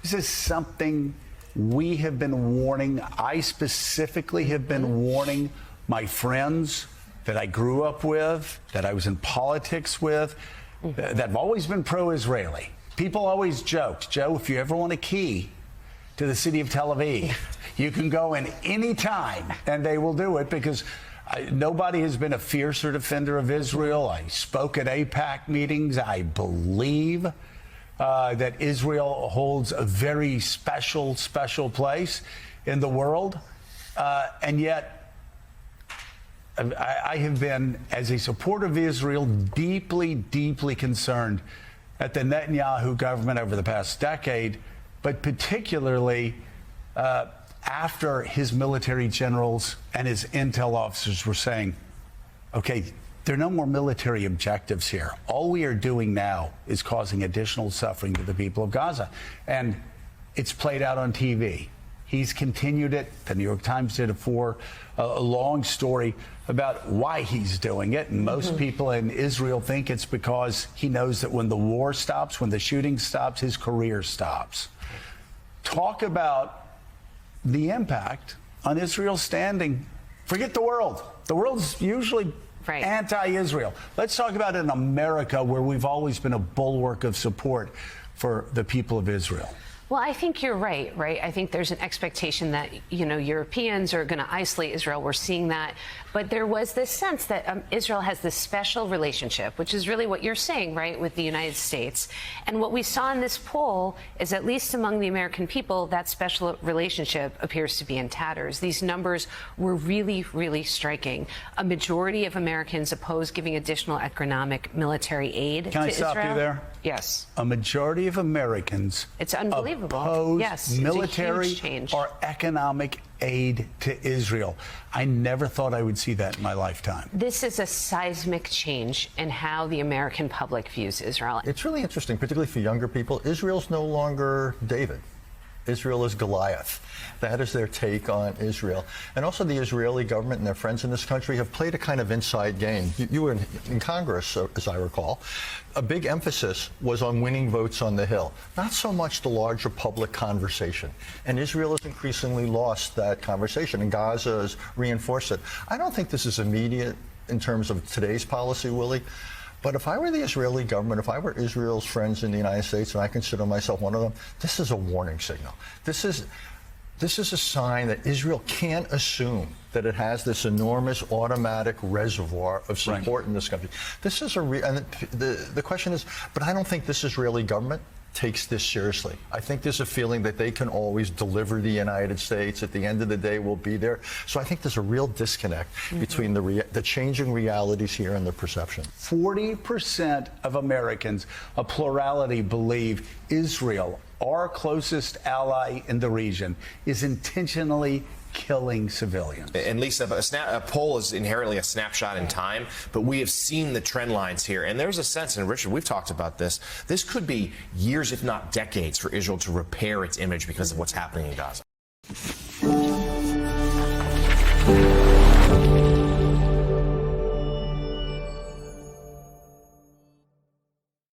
This is something we have been warning. I specifically have been warning my friends that I grew up with, that I was in politics with, that have always been pro-Israeli. People always joked, Joe, if you ever want a key to the city of Tel Aviv, you can go in any time and they will do it, because nobody has been a fiercer defender of Israel. I spoke at AIPAC meetings. I believe that Israel holds a very special place in the world. And yet, I have been, as a supporter of Israel, deeply concerned at the Netanyahu government over the past decade, but particularly after his military generals and his intel officers were saying, okay, there are no more military objectives here. All we are doing now is causing additional suffering to the people of Gaza. And it's played out on TV. He's continued it. The New York Times did a long story about why he's doing it. And most people in Israel think it's because he knows that when the war stops, when the shooting stops, his career stops. Talk about the impact on Israel's standing. Forget the world. The world's usually anti-Israel. Let's talk about in America, where we've always been a bulwark of support for the people of Israel. Well, I think you're right? I think there's an expectation that, Europeans are going to isolate Israel. We're seeing that. But there was this sense that Israel has this special relationship, which is really what you're saying, right, with the United States. And what we saw in this poll is, at least among the American people, that special relationship appears to be in tatters. These numbers were really striking. A majority of Americans oppose giving additional economic military aid to Israel. Can I stop you there? Yes. A majority of Americans oppose military or economic aid to Israel. I never thought I would see that in my lifetime. This is a seismic change in how the American public views Israel. It's really interesting, particularly for younger people. Israel's no longer David. Israel is Goliath. That is their take on Israel. And also the Israeli government and their friends in this country have played a kind of inside game. You were in Congress, as I recall. A big emphasis was on winning votes on the Hill, not so much the larger public conversation. And Israel has increasingly lost that conversation, and Gaza has reinforced it. I don't think this is immediate in terms of today's policy, Willie. But if I were the Israeli government, if I were Israel's friends in the United States, and I consider myself one of them, this is a warning signal. This is a sign that Israel can't assume that it has this enormous automatic reservoir of support in this country. This is and the question is, but I don't think this Israeli government takes this seriously. I think there's a feeling that they can always deliver the United States. At the end of the day, we'll be there. So I think there's a real disconnect between the changing realities here and the perception. 40% of Americans, a plurality, believe Israel, our closest ally in the region, is intentionally killing civilians. And Lisa, a poll is inherently a snapshot in time, but we have seen the trend lines here. And there's a sense, and Richard, we've talked about this could be years, if not decades, for Israel to repair its image because of what's happening in Gaza.